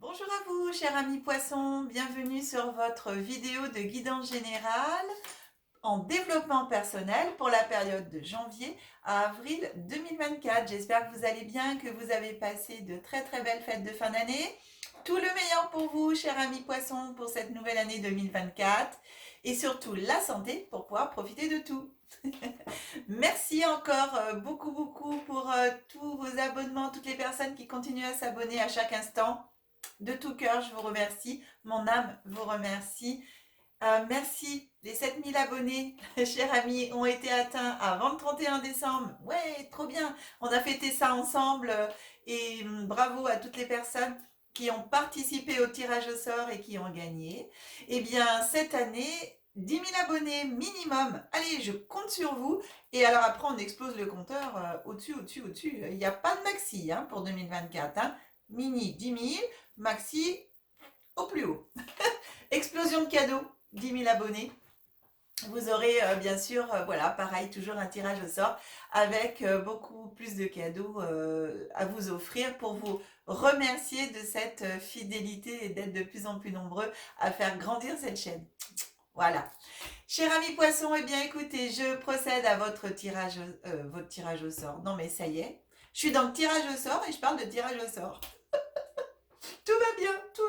Bonjour à vous, chers amis poissons, bienvenue sur votre vidéo de guidance générale en développement personnel pour la période de janvier à avril 2024. J'espère que vous allez bien, que vous avez passé de très très belles fêtes de fin d'année. Tout le meilleur pour vous, chers amis poissons, pour cette nouvelle année 2024 et surtout la santé pour pouvoir profiter de tout. Merci encore beaucoup pour tous vos abonnements, toutes les personnes qui continuent à s'abonner à chaque instant. De tout cœur, je vous remercie. Mon âme vous remercie. Merci. Les 7000 abonnés, chers amis, ont été atteints avant le 31 décembre. Ouais, trop bien. On a fêté ça ensemble. Et bravo à toutes les personnes qui ont participé au tirage au sort et qui ont gagné. Eh bien, cette année, 10 000 abonnés minimum. Allez, je compte sur vous. Et alors après, on explose le compteur au-dessus. Il n'y a pas de maxi pour 2024. Mini 10 000, maxi au plus haut. Explosion de cadeaux, 10 000 abonnés. Vous aurez bien sûr, voilà, pareil, toujours un tirage au sort avec beaucoup plus de cadeaux à vous offrir pour vous remercier de cette fidélité et d'être de plus en plus nombreux à faire grandir cette chaîne. Voilà. Cher ami poisson, eh bien écoutez, je procède à votre tirage au sort. Non mais ça y est, je suis dans le tirage au sort et je parle de tirage au sort. Tout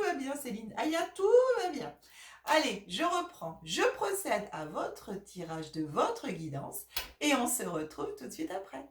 va bien Céline. Aya, tout va bien. Allez, je reprends. Je procède à votre tirage de votre guidance et on se retrouve tout de suite après.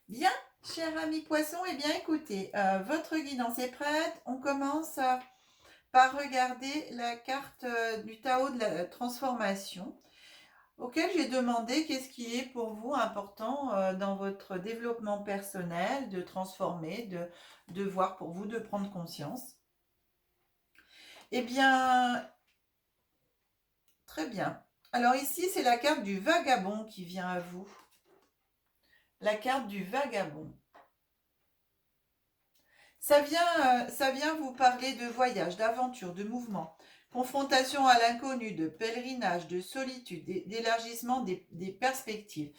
Bien, cher ami poisson, eh bien écoutez, votre guidance est prête. On commence par regarder la carte du Tao de la transformation, auquel j'ai demandé qu'est-ce qui est pour vous important dans votre développement personnel, de transformer, de voir pour vous, de prendre conscience. Eh bien, très bien. Alors ici, c'est la carte du vagabond qui vient à vous. La carte du vagabond. Ça vient vous parler de voyage, d'aventure, de mouvement, confrontation à l'inconnu, de pèlerinage, de solitude, d'élargissement des perspectives.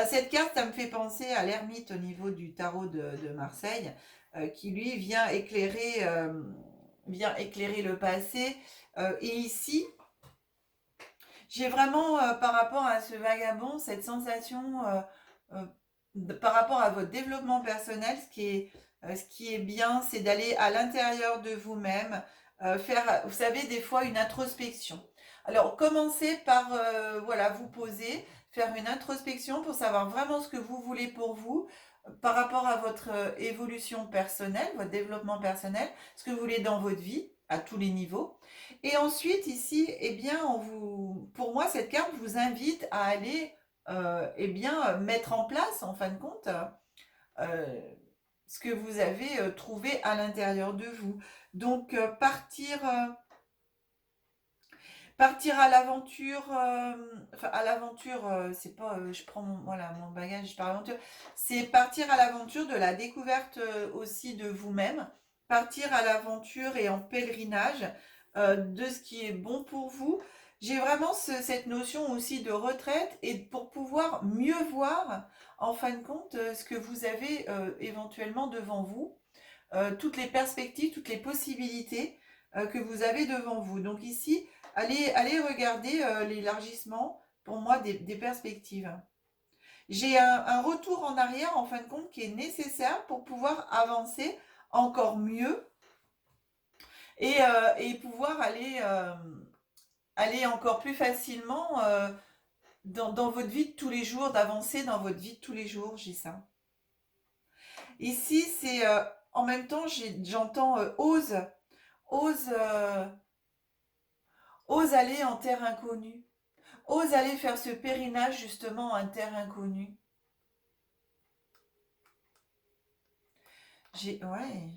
Cette carte, ça me fait penser à l'ermite au niveau du tarot de Marseille, qui lui vient éclairer le passé. Et ici, j'ai vraiment, par rapport à ce vagabond, cette sensation, par rapport à votre développement personnel, ce qui est bien, c'est d'aller à l'intérieur de vous-même, faire, vous savez, des fois une introspection. Alors, commencez par, voilà, vous poser, faire une introspection pour savoir vraiment ce que vous voulez pour vous, par rapport à votre évolution personnelle, votre développement personnel, ce que vous voulez dans votre vie, à tous les niveaux. Et ensuite, ici, eh bien, pour moi, cette carte vous invite à aller eh bien, mettre en place, en fin de compte, euh, ce que vous avez trouvé à l'intérieur de vous. Donc, partir à l'aventure, enfin, à l'aventure, c'est pas, je prends voilà, mon bagage, je pars à l'aventure. C'est partir à l'aventure de la découverte aussi de vous-même, partir à l'aventure et en pèlerinage de ce qui est bon pour vous. J'ai vraiment cette notion aussi de retraite et pour pouvoir mieux voir, en fin de compte, ce que vous avez éventuellement devant vous, toutes les perspectives, toutes les possibilités que vous avez devant vous. Donc ici, allez regarder l'élargissement, pour moi, des perspectives. J'ai un retour en arrière, en fin de compte, qui est nécessaire pour pouvoir avancer encore mieux et pouvoir aller encore plus facilement dans votre vie de tous les jours, d'avancer dans votre vie de tous les jours, j'ai ça. Ici, c'est en même temps, j'entends ose, ose aller en terre inconnue. Ose aller faire ce pèlerinage justement en terre inconnue. Ouais.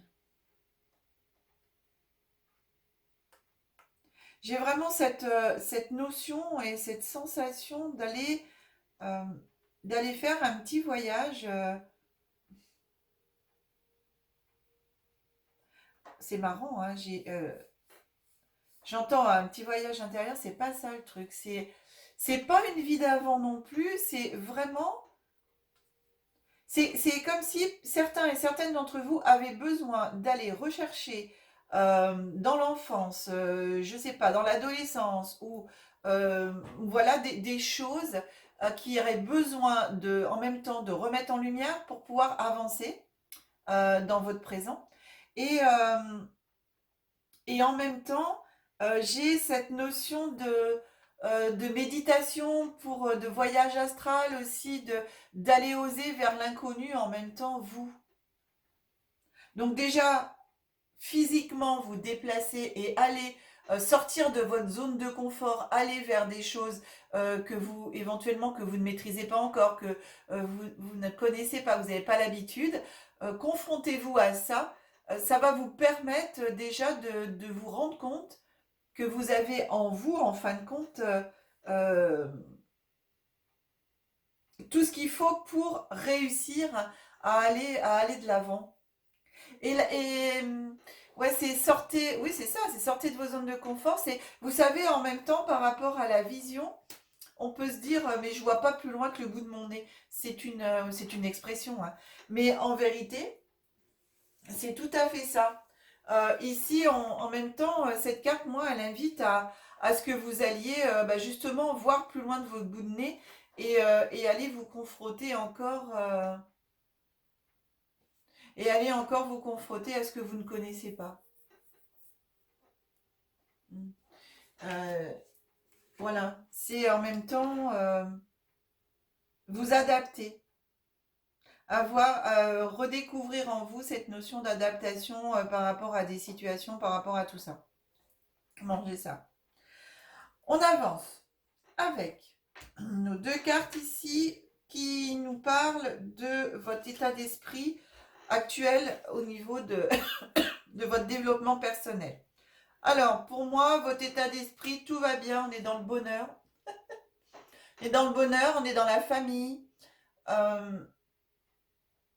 J'ai vraiment cette notion et cette sensation euh, d'aller faire un petit voyage c'est marrant, hein, j'entends un petit voyage intérieur, c'est pas ça le truc. C'est pas une vie d'avant non plus, c'est vraiment. C'est comme si certains et certaines d'entre vous avaient besoin d'aller rechercher dans l'enfance, je sais pas, dans l'adolescence, ou voilà des choses qui auraient besoin en même temps de remettre en lumière pour pouvoir avancer dans votre présent. Et, euh, et en même temps, j'ai cette notion de méditation, de voyage astral aussi, d'aller oser vers l'inconnu en même temps, vous. Donc déjà, physiquement, vous déplacer et aller sortir de votre zone de confort, aller vers des choses éventuellement, que vous ne maîtrisez pas encore, que vous ne connaissez pas, vous n'avez pas l'habitude. Confrontez-vous à ça. Ça va vous permettre déjà de vous rendre compte que vous avez en vous, en fin de compte, euh, tout ce qu'il faut pour réussir à aller de l'avant. Ouais, c'est sortez, oui, c'est ça, c'est sortez de vos zones de confort. Vous savez, en même temps, par rapport à la vision, on peut se dire, mais je vois pas plus loin que le bout de mon nez. C'est une expression, hein. Mais en vérité, c'est tout à fait ça. Ici, en même temps, cette carte, moi, elle invite à ce que vous alliez justement voir plus loin de votre bout de nez et aller vous confronter encore. Et aller encore vous confronter à ce que vous ne connaissez pas. Mm. Euh, voilà, c'est en même temps vous adapter, redécouvrir en vous cette notion d'adaptation par rapport à des situations, par rapport à tout ça. Manger ça. On avance avec nos deux cartes ici qui nous parlent de votre état d'esprit actuel au niveau de votre développement personnel. Alors, pour moi, votre état d'esprit, tout va bien, on est dans le bonheur. On est dans le bonheur, on est dans la famille. Euh,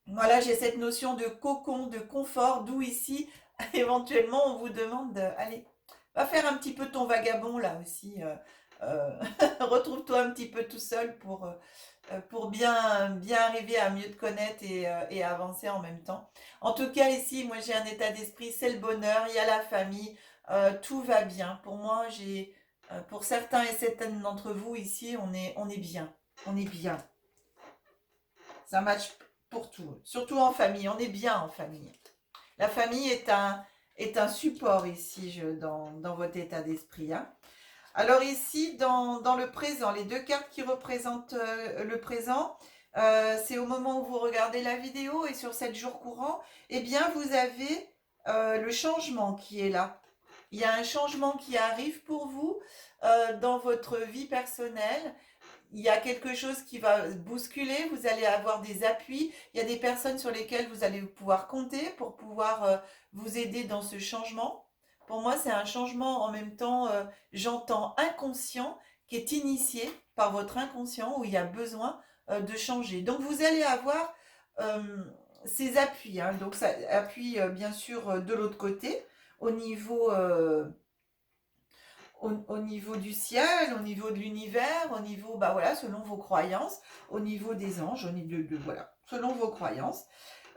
voilà, j'ai cette notion de cocon, de confort, d'où ici, éventuellement, on vous demande de, allez, va faire un petit peu ton vagabond là aussi. Retrouve-toi un petit peu tout seul pour bien arriver à mieux te connaître et avancer en même temps. En tout cas, ici, moi, j'ai un état d'esprit, c'est le bonheur, il y a la famille, tout va bien. Pour moi, pour certains et certaines d'entre vous ici, on est bien. On est bien. Ça match pour tout. Surtout en famille, on est bien en famille. La famille est un support ici dans votre état d'esprit, hein. Alors ici, dans le présent, les deux cartes qui représentent le présent, c'est au moment où vous regardez la vidéo et sur 7 jours courants, eh bien vous avez le changement qui est là. Il y a un changement qui arrive pour vous dans votre vie personnelle. Il y a quelque chose qui va bousculer, vous allez avoir des appuis, il y a des personnes sur lesquelles vous allez pouvoir compter pour pouvoir vous aider dans ce changement. Pour moi, c'est un changement en même temps, j'entends inconscient, qui est initié par votre inconscient, où il y a besoin de changer. Donc, vous allez avoir euh, ces appuis, hein. Donc, ça appuie bien sûr de l'autre côté, au niveau, euh, au niveau du ciel, au niveau de l'univers, au niveau, bah voilà, selon vos croyances, au niveau des anges, au niveau voilà, selon vos croyances.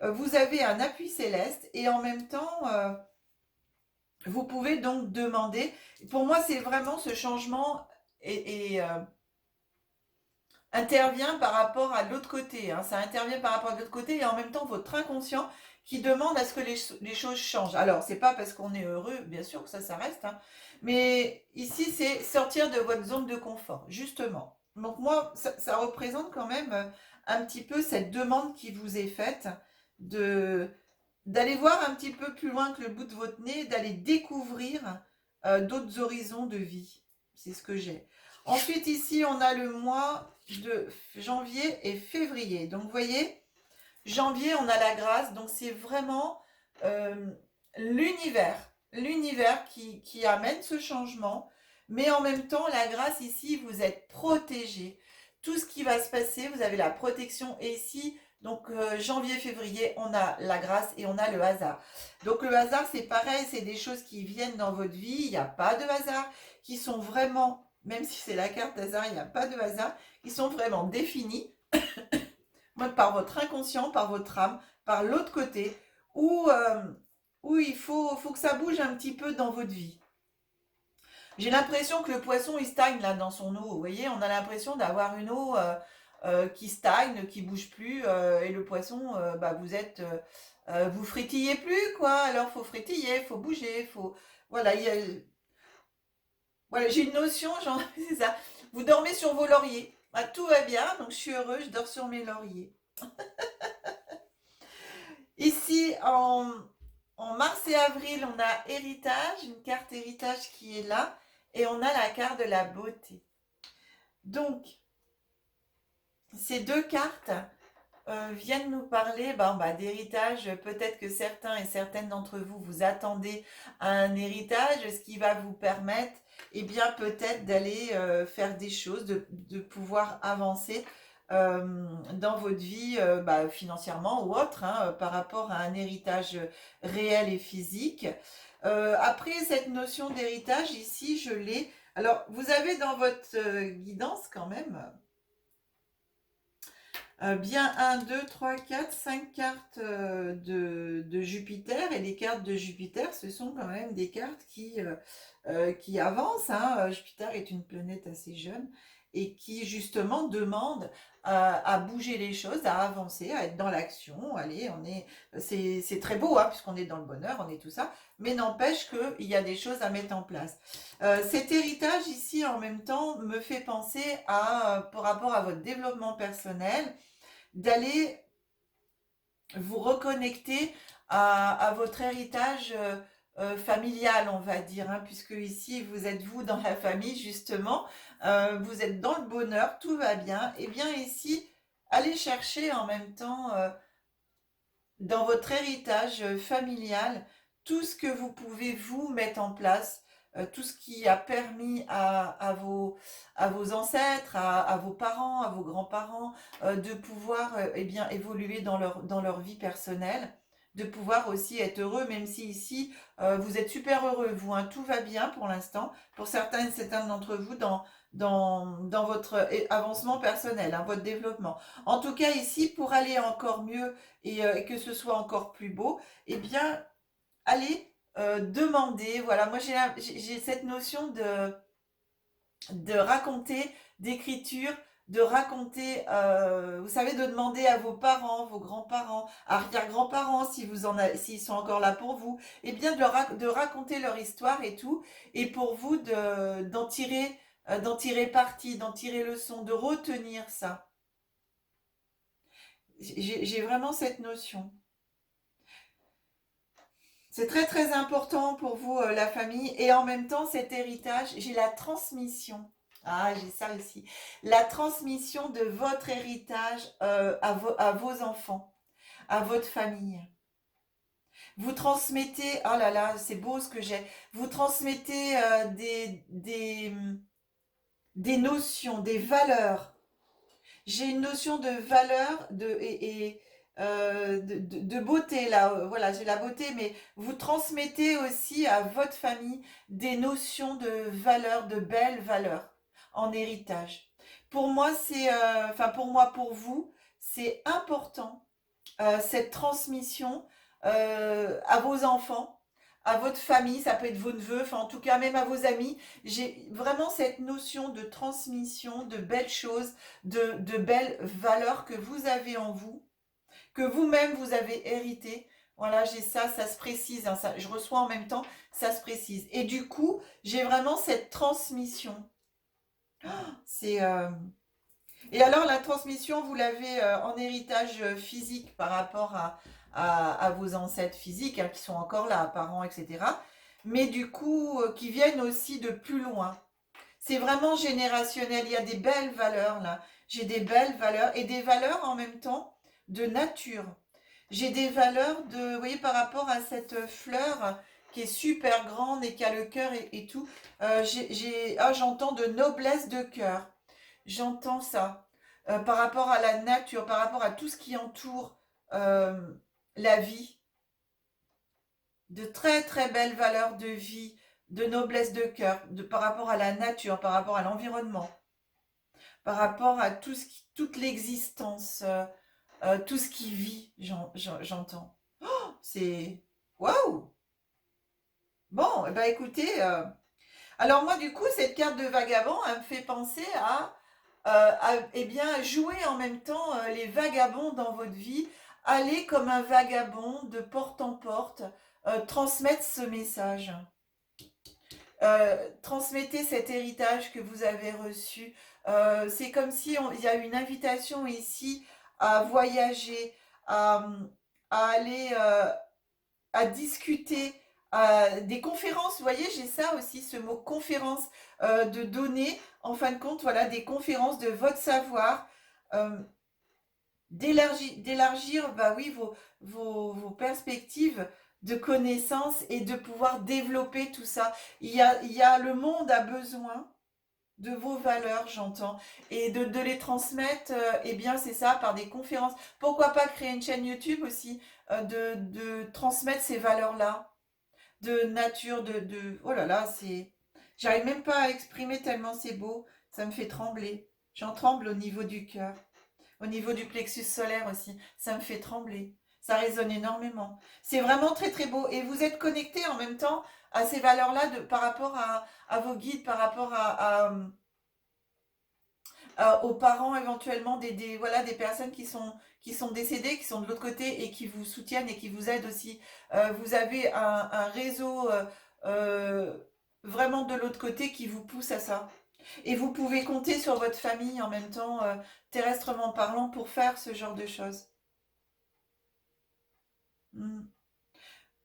Vous avez un appui céleste et en même temps, vous pouvez donc demander. Pour moi, c'est vraiment ce changement intervient par rapport à l'autre côté, hein. Ça intervient par rapport à l'autre côté et en même temps votre inconscient qui demande à ce que les choses changent. Alors, c'est pas parce qu'on est heureux, bien sûr que ça reste, hein, mais ici, c'est sortir de votre zone de confort, justement. Donc moi, ça représente quand même un petit peu cette demande qui vous est faite de d'aller voir un petit peu plus loin que le bout de votre nez, d'aller découvrir d'autres horizons de vie. C'est ce que j'ai. Ensuite, ici, on a le mois de janvier et février. Donc, vous voyez, janvier, on a la grâce. Donc, c'est vraiment euh, l'univers. L'univers qui amène ce changement. Mais en même temps, la grâce, ici, vous êtes protégé. Tout ce qui va se passer, vous avez la protection. Et ici, Donc janvier, février, on a la grâce et on a le hasard. Donc le hasard, c'est pareil, c'est des choses qui viennent dans votre vie, il n'y a pas de hasard, qui sont vraiment, même si c'est la carte hasard, il n'y a pas de hasard, qui sont vraiment définis par votre inconscient, par votre âme, par l'autre côté, où, où il faut que ça bouge un petit peu dans votre vie. J'ai l'impression que le poisson, il stagne là dans son eau. Vous voyez, on a l'impression d'avoir une eau qui stagne, qui bouge plus. Et le poisson, bah, vous frétillez plus, quoi. Alors, faut frétiller, faut bouger, faut... Voilà, voilà, j'ai une notion, genre, c'est ça. Vous dormez sur vos lauriers. Ah, tout va bien, donc je suis heureux, je dors sur mes lauriers. Ici, en mars et avril, on a héritage, une carte héritage qui est là, et on a la carte de la beauté. Donc, ces deux cartes viennent nous parler d'héritage. Peut-être que certains et certaines d'entre vous, vous attendez à un héritage, ce qui va vous permettre, eh bien, peut-être d'aller faire des choses, de pouvoir avancer dans votre vie, financièrement ou autre, hein, par rapport à un héritage réel et physique. Après, cette notion d'héritage, ici, je l'ai. Alors, vous avez dans votre guidance quand même bien 1, 2, 3, 4, 5 cartes de Jupiter. Et les cartes de Jupiter, ce sont quand même des cartes qui avancent, hein. Jupiter est une planète assez jeune et qui justement demande à bouger les choses, à avancer, à être dans l'action. Allez, c'est très beau, hein, puisqu'on est dans le bonheur, on est tout ça, mais n'empêche qu'il y a des choses à mettre en place. Cet héritage ici, en même temps, me fait penser par rapport à votre développement personnel, d'aller vous reconnecter à votre héritage familial, on va dire, hein, puisque ici, vous êtes vous dans la famille, justement, vous êtes dans le bonheur, tout va bien. Et bien ici, allez chercher en même temps dans votre héritage familial tout ce que vous pouvez vous mettre en place, tout ce qui a permis à vos ancêtres, à vos parents, à vos grands-parents, de pouvoir bien, évoluer dans leur vie personnelle, de pouvoir aussi être heureux, même si ici, vous êtes super heureux, vous, hein, tout va bien pour l'instant, pour certains et certains d'entre vous, dans votre avancement personnel, hein, votre développement. En tout cas, ici, pour aller encore mieux et que ce soit encore plus beau, eh bien, allez demander. Voilà, moi j'ai cette notion de raconter, d'écriture, de raconter, vous savez, de demander à vos parents, vos grands-parents, arrière-grands-parents, si vous en avez, s'ils sont encore là pour vous, eh bien de raconter leur histoire et tout, et pour vous d'en tirer parti, d'en tirer leçon, de retenir ça. J'ai vraiment cette notion. C'est très très important pour vous, la famille, et en même temps cet héritage, j'ai la transmission. Ah, j'ai ça aussi. La transmission de votre héritage à vos enfants, à votre famille. Vous transmettez, oh là là, c'est beau ce que j'ai. Vous transmettez des notions, des valeurs. J'ai une notion de valeur de beauté là. Voilà, j'ai la beauté, mais vous transmettez aussi à votre famille des notions de valeur, de belles valeurs en héritage. Pour moi, pour moi, pour vous, c'est important cette transmission à vos enfants, à votre famille, ça peut être vos neveux, enfin en tout cas même à vos amis. J'ai vraiment cette notion de transmission, de belles choses, de belles valeurs que vous avez en vous, que vous-même vous avez hérité. Voilà, j'ai ça, ça se précise, hein, ça, je reçois en même temps, ça se précise. Et du coup, j'ai vraiment cette transmission. C'est Et alors, la transmission, vous l'avez en héritage physique par rapport à vos ancêtres physiques, hein, qui sont encore là, parents, etc. Mais du coup, qui viennent aussi de plus loin. C'est vraiment générationnel. Il y a des belles valeurs là. J'ai des belles valeurs et des valeurs en même temps de nature. J'ai des valeurs vous voyez, par rapport à cette fleur qui est super grande et qui a le cœur et tout. J'entends de noblesse de cœur. J'entends ça. par rapport à la nature, par rapport à tout ce qui entoure la vie, de très très belles valeurs de vie, de noblesse de cœur, par rapport à la nature, par rapport à l'environnement, par rapport à toute l'existence, tout ce qui vit, j'entends. C'est... Waouh! Bon, eh ben écoutez, alors moi du coup, cette carte de vagabond, elle me fait penser eh bien, jouer en même temps les vagabonds dans votre vie, aller comme un vagabond de porte en porte, transmettre ce message. Transmettez cet héritage que vous avez reçu. C'est comme si il y a une invitation ici à voyager, à, à aller, à discuter, des conférences. Vous voyez, j'ai ça aussi, ce mot conférence, de donner, en fin de compte, voilà, des conférences de votre savoir, euh, d'élargir, bah oui, vos perspectives de connaissances et de pouvoir développer tout ça. Le monde a besoin de vos valeurs, j'entends, et de les transmettre, eh bien, c'est ça, par des conférences. Pourquoi pas créer une chaîne YouTube aussi, de transmettre ces valeurs-là, de nature, oh là là, j'arrive même pas à exprimer tellement c'est beau, ça me fait trembler. J'en tremble au niveau du cœur. Au niveau du plexus solaire aussi, ça me fait trembler. Ça résonne énormément. C'est vraiment très très beau. Et vous êtes connecté en même temps à ces valeurs-là par rapport à vos guides, par rapport aux parents éventuellement voilà, des personnes qui sont décédées, qui sont de l'autre côté et qui vous soutiennent et qui vous aident aussi. Vous avez un réseau euh, vraiment de l'autre côté qui vous pousse à ça. Et vous pouvez compter sur votre famille en même temps, terrestrement parlant, pour faire ce genre de choses. Mm.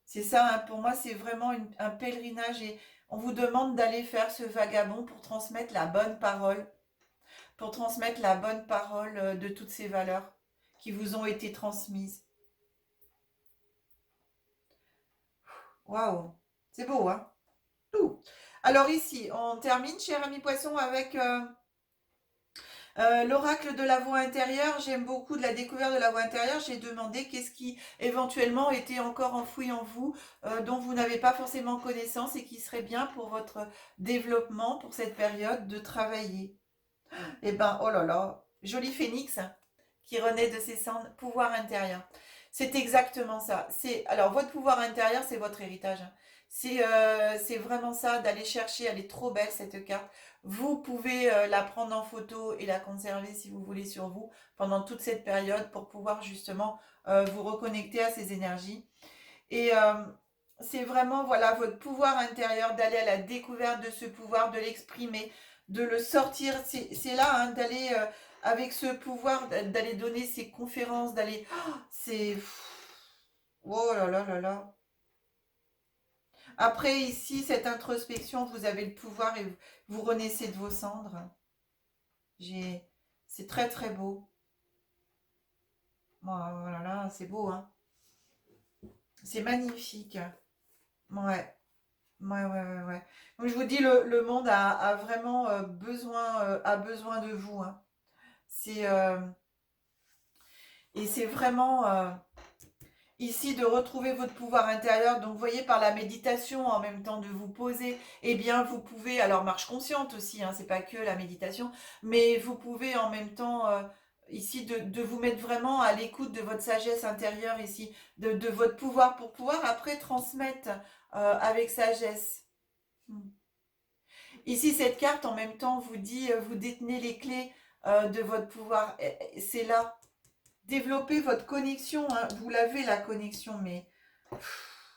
C'est ça, hein, pour moi, c'est vraiment un pèlerinage et on vous demande d'aller faire ce vagabond pour transmettre la bonne parole, pour transmettre la bonne parole de toutes ces valeurs qui vous ont été transmises. Waouh, c'est beau, hein? Ouh. Alors ici, on termine, cher ami poisson, avec l'oracle de la voix intérieure. J'aime beaucoup de la découverte de la voix intérieure. J'ai demandé qu'est-ce qui éventuellement était encore enfoui en vous, dont vous n'avez pas forcément connaissance et qui serait bien pour votre développement, pour cette période, de travailler. Eh ben, oh là là, joli phénix, hein, qui renaît de ses cendres, pouvoir intérieur. C'est exactement ça. Alors votre pouvoir intérieur, c'est votre héritage, hein. C'est vraiment ça, d'aller chercher. Elle est trop belle cette carte. Vous pouvez la prendre en photo et la conserver si vous voulez sur vous pendant toute cette période pour pouvoir justement vous reconnecter à ces énergies. Et c'est vraiment, voilà, votre pouvoir intérieur, d'aller à la découverte de ce pouvoir, de l'exprimer, de le sortir. C'est là, hein, d'aller avec ce pouvoir, d'aller donner ces conférences, d'aller... Oh, c'est... Oh là là là là. Après, ici, cette introspection, vous avez le pouvoir et vous renaissez de vos cendres. J'ai... C'est très très beau. Oh là là, c'est beau, hein. C'est magnifique. Ouais. Ouais, ouais, ouais, ouais. Donc, je vous dis, le monde a vraiment a besoin de vous, hein. C'est, et c'est vraiment ici de retrouver votre pouvoir intérieur. Donc, vous voyez, par la méditation, en même temps de vous poser, eh bien, vous pouvez, alors marche consciente aussi, hein, c'est pas que la méditation, mais vous pouvez en même temps, ici, de vous mettre vraiment à l'écoute de votre sagesse intérieure, ici, de votre pouvoir, pour pouvoir après transmettre avec sagesse. Hmm. Ici, cette carte, en même temps, vous dit, vous détenez les clés de votre pouvoir. C'est là. Développez votre connexion, hein. Vous l'avez, la connexion, mais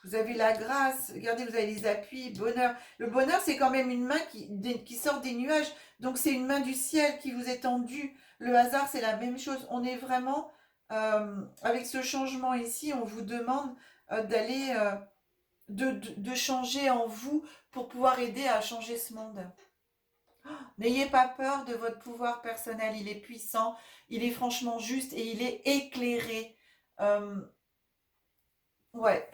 vous avez la grâce. Regardez, vous avez les appuis, bonheur. Le bonheur, c'est quand même une main qui sort des nuages. Donc, c'est une main du ciel qui vous est tendue. Le hasard, c'est la même chose. On est vraiment, avec ce changement ici, on vous demande d'aller, de changer en vous pour pouvoir aider à changer ce monde. N'ayez pas peur de votre pouvoir personnel, il est puissant, il est franchement juste et il est éclairé. Euh, ouais.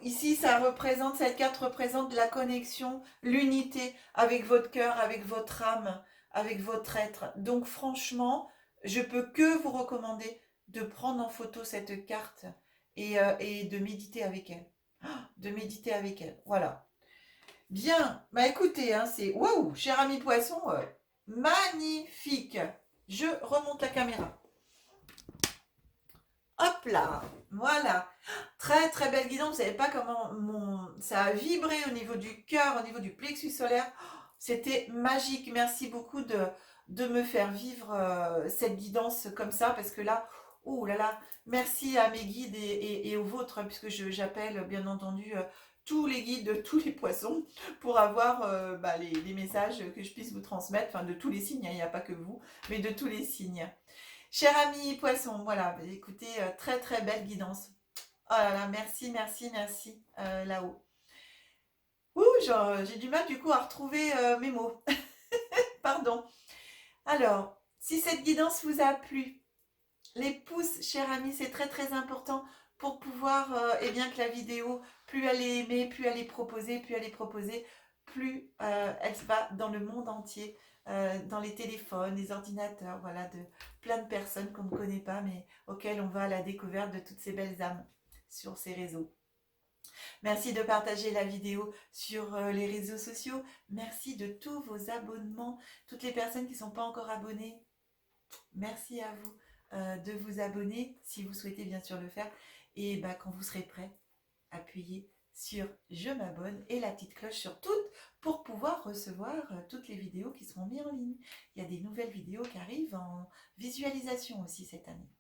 Ici, cette carte représente la connexion, l'unité avec votre cœur, avec votre âme, avec votre être. Donc franchement, je peux que vous recommander de prendre en photo cette carte et de méditer avec elle. De méditer avec elle. Voilà. Bien. Bah écoutez, hein, c'est... Waouh, cher ami poisson, magnifique. Je remonte la caméra. Hop là. Voilà. Très très belle guidance. Vous savez pas comment ça a vibré au niveau du cœur, au niveau du plexus solaire. C'était magique. Merci beaucoup de me faire vivre cette guidance comme ça parce que là, oh là là, merci à mes guides et aux vôtres, hein, puisque j'appelle bien entendu tous les guides de tous les poissons pour avoir bah, les messages que je puisse vous transmettre, enfin de tous les signes, hein, il n'y a pas que vous, mais de tous les signes. Cher ami poisson, voilà, bah, écoutez, très très belle guidance. Oh là là, merci, merci, merci là-haut. Ouh, j'ai du mal du coup à retrouver mes mots. Pardon. Alors, si cette guidance vous a plu, les pouces, cher ami, c'est très très important pour pouvoir, eh bien que la vidéo, plus elle est aimée, plus elle est proposée, plus elle va dans le monde entier, dans les téléphones, les ordinateurs, voilà, de plein de personnes qu'on ne connaît pas, mais auxquelles on va à la découverte de toutes ces belles âmes sur ces réseaux. Merci de partager la vidéo sur les réseaux sociaux. Merci de tous vos abonnements. Toutes les personnes qui ne sont pas encore abonnées, merci à vous de vous abonner si vous souhaitez bien sûr le faire. Et bah, quand vous serez prêt, appuyez sur je m'abonne et la petite cloche sur toutes pour pouvoir recevoir toutes les vidéos qui seront mises en ligne. Il y a des nouvelles vidéos qui arrivent en visualisation aussi cette année.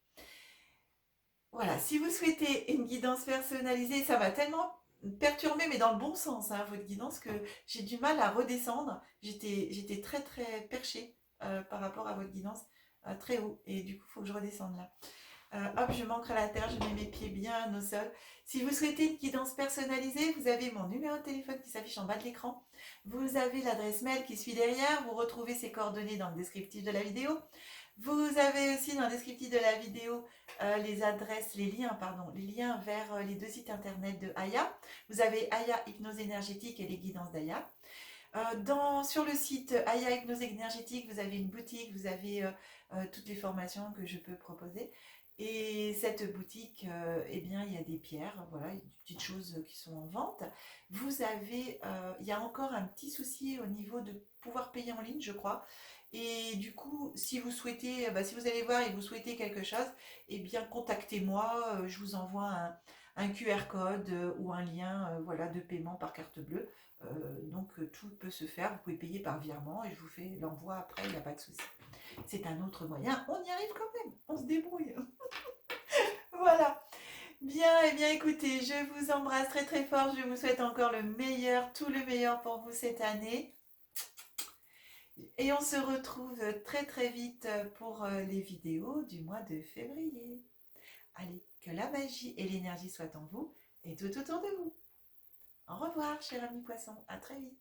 Voilà, si vous souhaitez une guidance personnalisée, ça va tellement perturber, mais dans le bon sens, hein, votre guidance, que j'ai du mal à redescendre. J'étais très très perchée par rapport à votre guidance, très haut, et du coup, il faut que je redescende là. Hop, je m'ancre à la terre, je mets mes pieds bien au sol. Si vous souhaitez une guidance personnalisée, vous avez mon numéro de téléphone qui s'affiche en bas de l'écran. Vous avez l'adresse mail qui suit derrière. Vous retrouvez ces coordonnées dans le descriptif de la vidéo. Vous avez aussi dans le descriptif de la vidéo les adresses, les liens vers les deux sites internet de Aya. Vous avez Aya Hypnose Énergétique et les guidances d'Aya. Sur le site Aya Hypnose Énergétique, vous avez une boutique, vous avez toutes les formations que je peux proposer. Et cette boutique, eh bien, il y a des pierres, voilà, des petites choses qui sont en vente. Vous avez, il y a encore un petit souci au niveau de pouvoir payer en ligne, je crois. Et du coup, si vous souhaitez, si vous allez voir et vous souhaitez quelque chose, eh bien, contactez-moi. Je vous envoie un QR code ou un lien, voilà, de paiement par carte bleue. Donc tout peut se faire. Vous pouvez payer par virement et je vous fais l'envoi après. Il n'y a pas de souci. C'est un autre moyen. On y arrive quand même. On se débrouille. Voilà. Bien, eh bien écoutez, je vous embrasse très très fort. Je vous souhaite encore le meilleur, tout le meilleur pour vous cette année. Et on se retrouve très très vite pour les vidéos du mois de février. Allez, que la magie et l'énergie soient en vous et tout autour de vous. Au revoir, cher ami poisson. À très vite.